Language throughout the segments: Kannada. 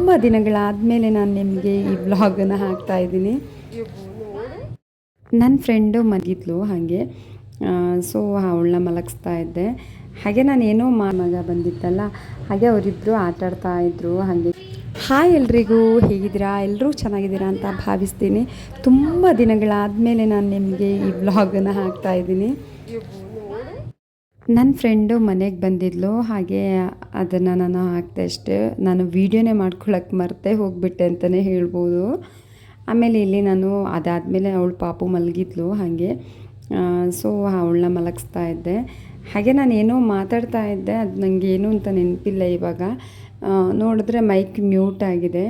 ತುಂಬ ದಿನಗಳಾದಮೇಲೆ ನಾನು ನಿಮಗೆ ಈ ವ್ಲಾಗನ್ನು ಹಾಕ್ತಾಯಿದ್ದೀನಿ. ನನ್ನ ಫ್ರೆಂಡು ಮಲಗಿದ್ಲು ಹಾಗೆ, ಸೊ ಅವಳನ್ನ ಮಲಗಿಸ್ತಾ ಇದ್ದೆ. ಹಾಗೆ ನಾನು ಏನೋ ಮಗ ಬಂದಿತ್ತಲ್ಲ, ಹಾಗೆ ಅವರಿಬ್ಬರು ಆಟಾಡ್ತಾಯಿದ್ರು. ಹಾಗೆ ಹಾಯ್ ಎಲ್ರಿಗೂ, ಹೇಗಿದ್ದೀರಾ? ಎಲ್ಲರೂ ಚೆನ್ನಾಗಿದ್ದೀರಾ ಅಂತ ಭಾವಿಸ್ತೀನಿ. ತುಂಬ ದಿನಗಳಾದಮೇಲೆ ನಾನು ನಿಮಗೆ ಈ ವ್ಲಾಗನ್ನು ಹಾಕ್ತಾಯಿದ್ದೀನಿ. ನನ್ನ ಫ್ರೆಂಡು ಮನೆಗೆ ಬಂದಿದ್ಲು, ಹಾಗೆ ಅದನ್ನು ನಾನು ಹಾಕ್ತೆ ಅಷ್ಟೇ. ನಾನು ವೀಡಿಯೋನೇ ಮಾಡ್ಕೊಳಕ್ಕೆ ಮರೆತೇ ಹೋಗಿಬಿಟ್ಟೆ ಅಂತಲೇ ಹೇಳ್ಬೋದು. ಆಮೇಲೆ ಇಲ್ಲಿ ನಾನು ಅದಾದಮೇಲೆ ಅವಳು ಪಾಪು ಮಲಗಿದ್ಲು ಹಾಗೆ, ಸೊ ಅವಳನ್ನ ಮಲಗಿಸ್ತಾ ಇದ್ದೆ. ಹಾಗೆ ನಾನು ಏನೋ ಮಾತಾಡ್ತಾ ಇದ್ದೆ, ಅದು ನನಗೆ ಏನು ಅಂತ ನೆನಪಿಲ್ಲ ಇವಾಗ. ನೋಡಿದ್ರೆ ಮೈಕ್ ಮ್ಯೂಟ್ ಆಗಿದೆ.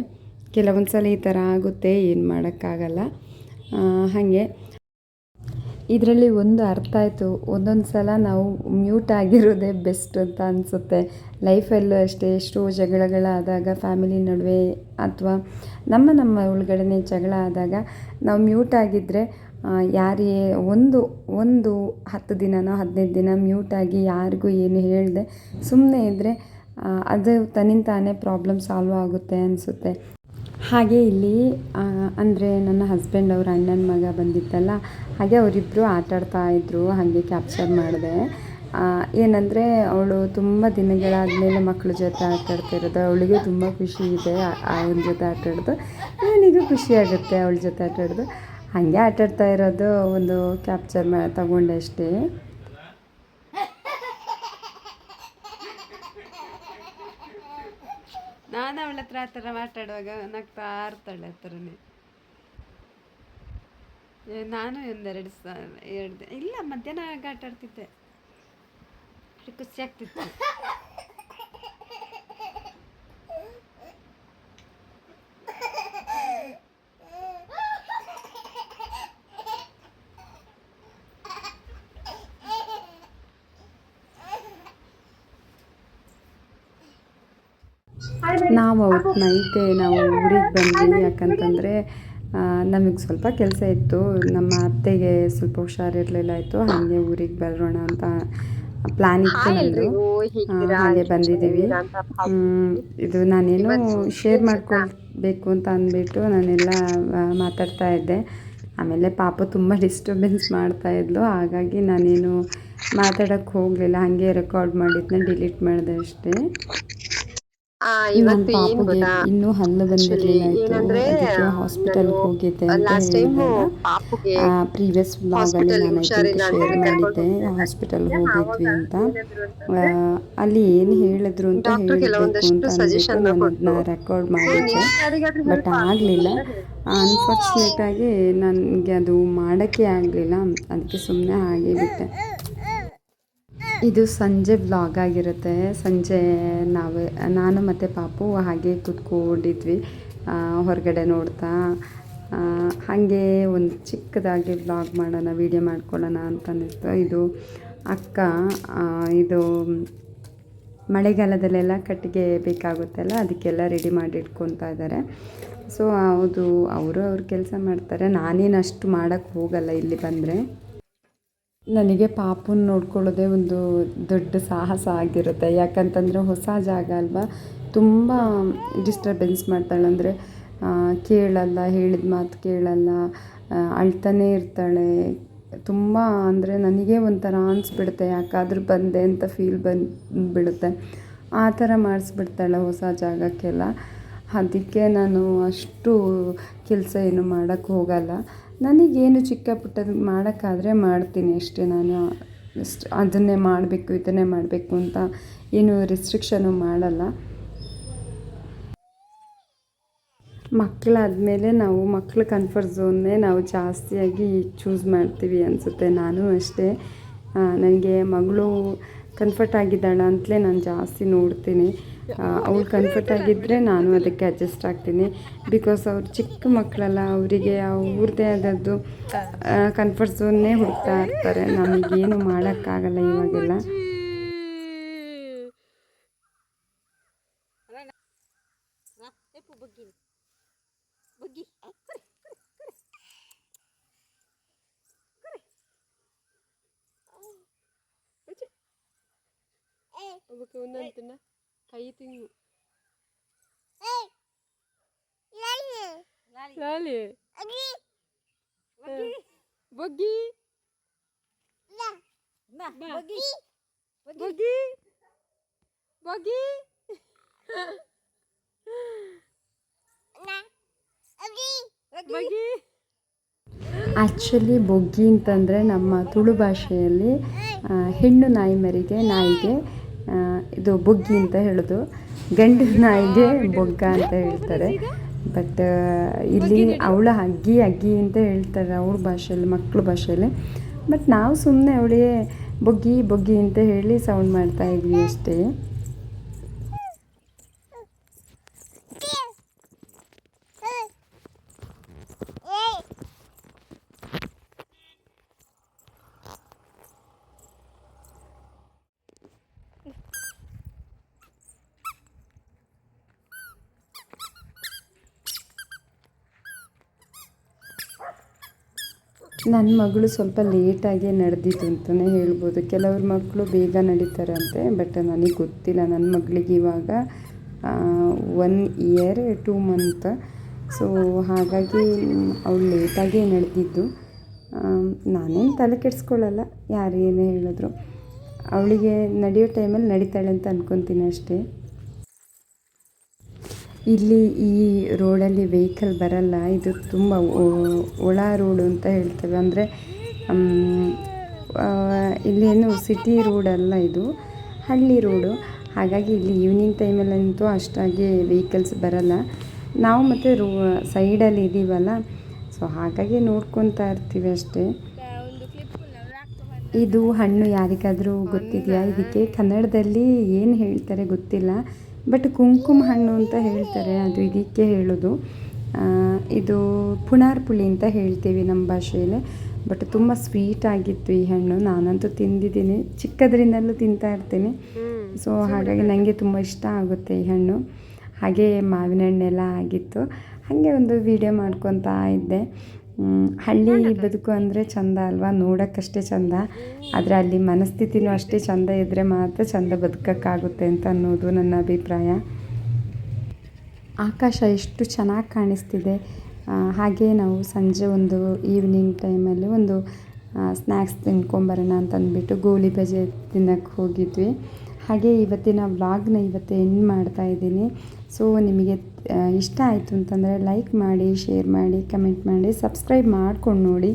ಕೆಲವೊಂದು ಸಲ ಈ ಥರ ಆಗುತ್ತೆ, ಏನು ಮಾಡೋಕ್ಕಾಗಲ್ಲ. ಹಾಗೆ ಇದರಲ್ಲಿ ಒಂದು ಅರ್ಥ ಆಯಿತು, ಒಂದೊಂದು ಸಲ ನಾವು ಮ್ಯೂಟ್ ಆಗಿರೋದೇ ಬೆಸ್ಟ್ ಅಂತ ಅನಿಸುತ್ತೆ. ಲೈಫಲ್ಲೂ ಅಷ್ಟೇ, ಎಷ್ಟೋ ಜಗಳಗಳಾದಾಗ ಫ್ಯಾಮಿಲಿ ನಡುವೆ ಅಥವಾ ನಮ್ಮ ಒಳಗಡೆ ಜಗಳ ಆದಾಗ ನಾವು ಮ್ಯೂಟ್ ಆಗಿದ್ದರೆ, ಯಾರೇ ಒಂದು 10 ದಿನನೋ 15 ದಿನ ಮ್ಯೂಟಾಗಿ ಯಾರಿಗೂ ಏನು ಹೇಳಿದೆ ಸುಮ್ಮನೆ ಇದ್ದರೆ ಅದು ತನ್ನಿಂತಾನೇ ಪ್ರಾಬ್ಲಮ್ ಸಾಲ್ವ್ ಆಗುತ್ತೆ ಅನಿಸುತ್ತೆ. ಹಾಗೆ ಇಲ್ಲಿ ಅಂದರೆ ನನ್ನ ಹಸ್ಬೆಂಡ್ ಅವ್ರ ಅಣ್ಣನ ಮಗ ಬಂದಿತ್ತಲ್ಲ, ಹಾಗೆ ಅವರಿಬ್ಬರು ಆಟಾಡ್ತಾಯಿದ್ರು. ಹಾಗೆ ಕ್ಯಾಪ್ಚರ್ ಮಾಡಿದೆ. ಏನಂದರೆ ಅವಳು ತುಂಬ ದಿನಗಳಾದಮೇಲೆ ಮಕ್ಕಳ ಜೊತೆ ಆಟಾಡ್ತಿರೋದು, ಅವಳಿಗೆ ತುಂಬ ಖುಷಿ ಇದೆ ಅವನ ಜೊತೆ ಆಟಾಡೋದು. ನನಗೂ ಖುಷಿ ಆಗುತ್ತೆ ಅವಳ ಜೊತೆ ಆಟಾಡೋದು. ಹಾಗೆ ಆಟಾಡ್ತಾ ಇರೋದು ಒಂದು ಕ್ಯಾಪ್ಚರ್ ತಗೊಂಡೆ ಅಷ್ಟೇ. ನಾನು ಅವಳ ಹತ್ರ ಆ ಥರ ಮಾತಾಡುವಾಗ ನಗ್ತಾ ಇರ್ತಾಳೆ ಆ ಥರನೇ. ನಾನು ಎರಡು ಇಲ್ಲ, ಮಧ್ಯಾಹ್ನ ಆಗ ಆಟಾಡ್ತಿದ್ದೆ, ಖುಷಿ ಆಗ್ತಿತ್ತು. ನಾವು ಅವತ್ತು ನೈಟೇ ನಾವು ಊರಿಗೆ ಬಂದ್ವಿ. ಯಾಕಂತಂದರೆ ನಮಗೆ ಸ್ವಲ್ಪ ಕೆಲಸ ಇತ್ತು, ನಮ್ಮ ಅತ್ತೆಗೆ ಸ್ವಲ್ಪ ಹುಷಾರಿರಲಿಲ್ಲ ಆಯಿತು. ಹಾಗೆ ಊರಿಗೆ ಬರೋಣ ಅಂತ ಪ್ಲ್ಯಾನ್ ಇತ್ತು ನಮ್ಮದು. ಹಾಗೆ ಬಂದಿದ್ದೀವಿ. ಇದು ನಾನೇನು ಶೇರ್ ಮಾಡ್ಕೊಳ್ಬೇಕು ಅಂತ ಅಂದ್ಬಿಟ್ಟು ನಾನೆಲ್ಲ ಮಾತಾಡ್ತಾ ಇದ್ದೆ. ಆಮೇಲೆ ಪಾಪ ತುಂಬ ಡಿಸ್ಟರ್ಬೆನ್ಸ್ ಮಾಡ್ತಾಯಿದ್ಲು, ಹಾಗಾಗಿ ನಾನೇನು ಮಾತಾಡೋಕ್ಕೆ ಹೋಗಲಿಲ್ಲ. ಹಾಗೆ ರೆಕಾರ್ಡ್ ಮಾಡಿದ್ದನ್ನ ಡಿಲೀಟ್ ಮಾಡಿದೆ ಅಷ್ಟೇ. ನನ್ನ ಪಾಪುಗೆ ಇನ್ನೂ ಹಲ್ಲು ಬಂದಿರಲಿಲ್ಲ ಆಯಿತು, ಅದಕ್ಕೆ ಹಾಸ್ಪಿಟಲ್ಗೆ ಹೋಗಿದ್ದೆ ಅಂತ ಹೇಳಿದ್ದೆಲ್ಲ ಪ್ರೀವಿಯಸ್ ವ್ಲಾಗಲ್ಲಿ ನಾನು ಐ ಥಿಂಕ್ ಶೇರ್ ಮಾಡಿದ್ದೆ. ಹಾಸ್ಪಿಟಲ್ಗೆ ಹೋಗಿದ್ವಿ ಅಂತ, ಅಲ್ಲಿ ಏನು ಹೇಳಿದ್ರು ಅಂತ ಹೇಳಬೇಕು ಅಂತ ಅಂದ್ಬಿಟ್ಟು ನಾನು ಅದನ್ನ ರೆಕಾರ್ಡ್ ಮಾಡಿದ್ದೆ. ಬಟ್ ಆಗಲಿಲ್ಲ, ಅನ್ಫಾರ್ಚುನೇಟಾಗಿ ನನಗೆ ಅದು ಮಾಡೋಕ್ಕೆ ಆಗಲಿಲ್ಲ. ಅದಕ್ಕೆ ಸುಮ್ಮನೆ ಹಾಗೆ ಬಿಟ್ಟೆ. ಇದು ಸಂಜೆ ವ್ಲಾಗ್ ಆಗಿರುತ್ತೆ. ಸಂಜೆ ನಾನು ಮತ್ತು ಪಾಪು ಹಾಗೆ ಕೂತ್ಕೊಂಡಿದ್ವಿ ಹೊರಗಡೆ ನೋಡ್ತಾ. ಹಾಗೆ ಒಂದು ಚಿಕ್ಕದಾಗಿ ವ್ಲಾಗ್ ಮಾಡೋಣ, ವೀಡಿಯೋ ಮಾಡ್ಕೊಳ್ಳೋಣ ಅಂತ ಅನ್ನಿಸ್ತು. ಇದು ಅಕ್ಕ, ಇದು ಮಳೆಗಾಲದಲ್ಲೆಲ್ಲ ಕಟ್ಟಿಗೆ ಬೇಕಾಗುತ್ತಲ್ಲ, ಅದಕ್ಕೆಲ್ಲ ರೆಡಿ ಮಾಡಿ ಇಟ್ಕೊತಾ ಇದ್ದಾರೆ. ಸೊ ಅದು ಅವ್ರ ಕೆಲಸ ಮಾಡ್ತಾರೆ. ನಾನೇನು ಅಷ್ಟು ಮಾಡೋಕ್ಕೆ ಹೋಗಲ್ಲ ಇಲ್ಲಿ ಬಂದರೆ. ನನಗೆ ಪಾಪುನ ನೋಡ್ಕೊಳ್ಳೋದೇ ಒಂದು ದೊಡ್ಡ ಸಾಹಸ ಆಗಿರುತ್ತೆ. ಯಾಕಂತಂದರೆ ಹೊಸ ಜಾಗ ಅಲ್ವಾ, ತುಂಬ ಡಿಸ್ಟರ್ಬೆನ್ಸ್ ಮಾಡ್ತಾಳೆ. ಅಂದರೆ ಕೇಳಲ್ಲ, ಹೇಳಿದ ಮಾತು ಕೇಳಲ್ಲ, ಅಳ್ತಾನೇ ಇರ್ತಾಳೆ. ತುಂಬ ಅಂದರೆ ನನಗೆ ಒಂಥರ ಅನಿಸ್ಬಿಡುತ್ತೆ, ಯಾಕಾದರೂ ಬಂದೆ ಅಂತ ಫೀಲ್ ಬಂದುಬಿಡುತ್ತೆ. ಆ ಥರ ಮಾಡಿಸ್ಬಿಡ್ತಾಳೆ ಹೊಸ ಜಾಗಕ್ಕೆಲ್ಲ. ಅದಕ್ಕೆ ನಾನು ಅಷ್ಟು ಕೆಲಸ ಏನು ಮಾಡೋಕ್ಕೆ ಹೋಗಲ್ಲ. ನನಗೇನು ಚಿಕ್ಕ ಪುಟ್ಟದ್ದು ಮಾಡೋಕ್ಕಾದರೆ ಮಾಡ್ತೀನಿ ಅಷ್ಟೇ. ನಾನು ಅದನ್ನೇ ಮಾಡಬೇಕು, ಇದನ್ನೇ ಮಾಡಬೇಕು ಅಂತ ಏನು ರಿಸ್ಟ್ರಿಕ್ಷನು ಮಾಡಲ್ಲ. ಮಕ್ಕಳಾದಮೇಲೆ ನಾವು ಮಕ್ಕಳ ಕಂಫರ್ಟ್ ಝೋನ್ನೇ ನಾವು ಜಾಸ್ತಿಯಾಗಿ ಚೂಸ್ ಮಾಡ್ತೀವಿ ಅನಿಸುತ್ತೆ. ನಾನು ಅಷ್ಟೇ, ನನಗೆ ಮಗಳು ಕಂಫರ್ಟ್ ಆಗಿದ್ದಾಳ ಅಂತಲೇ ನಾನು ಜಾಸ್ತಿ ನೋಡ್ತೀನಿ. ಅವಳು ಕಂಫರ್ಟ್ ಆಗಿದ್ದರೆ ನಾನು ಅದಕ್ಕೆ ಅಡ್ಜಸ್ಟ್ ಆಗ್ತೀನಿ. ಬಿಕಾಸ್ ಅವ್ರು ಚಿಕ್ಕ ಮಕ್ಕಳಲ್ಲ, ಅವರಿಗೆ ಅವ್ರದ್ದೇ ಆದದ್ದು ಕಂಫರ್ಟ್ ಝೋನ್ನೇ ಹುಡುಕ್ತಾ ಇರ್ತಾರೆ. ನಮಗೇನು ಮಾಡೋಕ್ಕಾಗಲ್ಲ ಇವಾಗೆಲ್ಲ. ಒಂದೊಂದನ್ನ ಕೈ ತಿನ್ನು. ಲಾಲಿ ಬಗ್ಗಿ ಬಗ್ಗಿ ಬಗ್ಗಿ ಬಗ್ಗಿ. ಆ್ಯಕ್ಚುಲಿ ಬೊಗ್ಗಿ ಅಂತಂದರೆ ನಮ್ಮ ತುಳು ಭಾಷೆಯಲ್ಲಿ ಹೆಣ್ಣು ನಾಯಿಗೆ ಇದು ಬೊಗ್ಗಿ ಅಂತ ಹೇಳೋದು, ಗಂಡು ನಾಯಿಗೆ ಬೊಗ್ಗ ಅಂತ ಹೇಳ್ತಾರೆ. ಬಟ್ ಇಲ್ಲಿ ಅವಳ ಅಗ್ಗಿ ಅಂತ ಹೇಳ್ತಾರೆ ಅವ್ಳ ಭಾಷೆಯಲ್ಲಿ, ಮಕ್ಕಳ ಭಾಷೆಯಲ್ಲಿ. ಬಟ್ ನಾವು ಸುಮ್ಮನೆ ಅವಳಿಗೆ ಬೊಗ್ಗಿ ಬೊಗ್ಗಿ ಅಂತ ಹೇಳಿ ಸೌಂಡ್ ಮಾಡ್ತಾಯಿದ್ವಿ ಅಷ್ಟೇ. ನನ್ನ ಮಗಳು ಸ್ವಲ್ಪ ಲೇಟಾಗಿ ನಡೆದಿತ್ತು ಅಂತಲೇ ಹೇಳ್ಬೋದು. ಕೆಲವ್ರ ಮಕ್ಕಳು ಬೇಗ ನಡೀತಾರಂತೆ, ಬಟ್ ನನಗೆ ಗೊತ್ತಿಲ್ಲ. ನನ್ನ ಮಗಳಿಗೆ ಇವಾಗ 1 ಇಯರ್ 2 ಮಂತ್. ಸೊ ಹಾಗಾಗಿ ಅವಳು ಲೇಟಾಗೇ ನಡೆದಿದ್ದು. ನಾನೇನು ತಲೆ ಕೆಡಿಸ್ಕೊಳ್ಳಲ್ಲ, ಯಾರು ಏನೇ ಹೇಳಿದ್ರು. ಅವಳಿಗೆ ನಡೆಯೋ ಟೈಮಲ್ಲಿ ನಡೀತಾಳೆ ಅಂತ ಅಂದ್ಕೊತೀನಿ ಅಷ್ಟೇ. ಇಲ್ಲಿ ಈ ರೋಡಲ್ಲಿ ವೆಹಿಕಲ್ ಬರಲ್ಲ, ಇದು ತುಂಬ ಒಳ ರೋಡು ಅಂತ ಹೇಳ್ತೇವೆ. ಅಂದರೆ ಇಲ್ಲೇನು ಸಿಟಿ ರೋಡಲ್ಲ, ಇದು ಹಳ್ಳಿ ರೋಡು. ಹಾಗಾಗಿ ಇಲ್ಲಿ ಈವ್ನಿಂಗ್ ಟೈಮಲ್ಲಂತೂ ಅಷ್ಟಾಗಿ ವೆಹಿಕಲ್ಸ್ ಬರಲ್ಲ. ನಾವು ಮತ್ತು ಸೈಡಲ್ಲಿ ಇದ್ದೀವಲ್ಲ, ಸೊ ಹಾಗಾಗಿ ನೋಡ್ಕೊತಾ ಇರ್ತೀವಿ ಅಷ್ಟೇ. ಇದು ಹಣ್ಣು ಯಾರಿಗಾದರೂ ಗೊತ್ತಿದೆಯಾ? ಇದಕ್ಕೆ ಕನ್ನಡದಲ್ಲಿ ಏನು ಹೇಳ್ತಾರೆ ಗೊತ್ತಿಲ್ಲ, ಬಟ್ ಕುಂಕುಮ ಹಣ್ಣು ಅಂತ ಹೇಳ್ತಾರೆ, ಅದು ಇದಕ್ಕೆ ಹೇಳೋದು. ಇದು ಪುನಾರ್ಪುಳಿ ಅಂತ ಹೇಳ್ತೀವಿ ನಮ್ಮ ಭಾಷೆಯಲ್ಲಿ. ಬಟ್ ತುಂಬ ಸ್ವೀಟ್ ಆಗಿತ್ತು ಈ ಹಣ್ಣು. ನಾನಂತೂ ತಿಂದಿದ್ದೀನಿ, ಚಿಕ್ಕದ್ರಿಂದಲೂ ತಿಂತಾ ಇರ್ತೀನಿ. ಸೊ ಹಾಗಾಗಿ ನನಗೆ ತುಂಬ ಇಷ್ಟ ಆಗುತ್ತೆ ಈ ಹಣ್ಣು. ಹಾಗೆ ಮಾವಿನ ಹಣ್ಣೆಲ್ಲ ಆಗಿತ್ತು, ಹಾಗೆ ಒಂದು ವಿಡಿಯೋ ಮಾಡ್ಕೊತಾ ಇದ್ದೆ. ಹಳ್ಳಿ ಬದುಕು ಅಂದರೆ ಚಂದ ಅಲ್ವಾ, ನೋಡೋಕ್ಕಷ್ಟೇ ಚಂದ, ಆದರೆ ಅಲ್ಲಿ ಮನಸ್ಥಿತಿನೂ ಅಷ್ಟೇ ಚಂದ ಇದ್ದರೆ ಮಾತ್ರ ಚಂದ ಬದುಕೋಕ್ಕಾಗುತ್ತೆ ಅಂತ ಅನ್ನೋದು ನನ್ನ ಅಭಿಪ್ರಾಯ. ಆಕಾಶ ಎಷ್ಟು ಚೆನ್ನಾಗಿ ಕಾಣಿಸ್ತಿದೆ. ಹಾಗೆ ನಾವು ಸಂಜೆ ಒಂದು ಈವ್ನಿಂಗ್ ಟೈಮಲ್ಲಿ ಒಂದು ಸ್ನ್ಯಾಕ್ಸ್ ತಿನ್ಕೊಂಬರೋಣ ಅಂತ ಅಂದ್ಬಿಟ್ಟು ಗೋಲಿ ಬಜೆ ತಿನ್ನೋಕ್ಕೆ ಹೋಗಿದ್ವಿ. ಹಾಗೆ ಇವತ್ತಿನ ವ್ಲಾಗ್ನ ಇವತ್ತು ಎಂಡ್ ಮಾಡ್ತಾಯಿದ್ದೀನಿ. ಸೊ ನಿಮಗೆ ಇಷ್ಟ ಆಯಿತು ಅಂತಂದರೆ ಲೈಕ್ ಮಾಡಿ, ಶೇರ್ ಮಾಡಿ, ಕಮೆಂಟ್ ಮಾಡಿ, ಸಬ್ಸ್ಕ್ರೈಬ್ ಮಾಡ್ಕೊಂಡು ನೋಡಿ.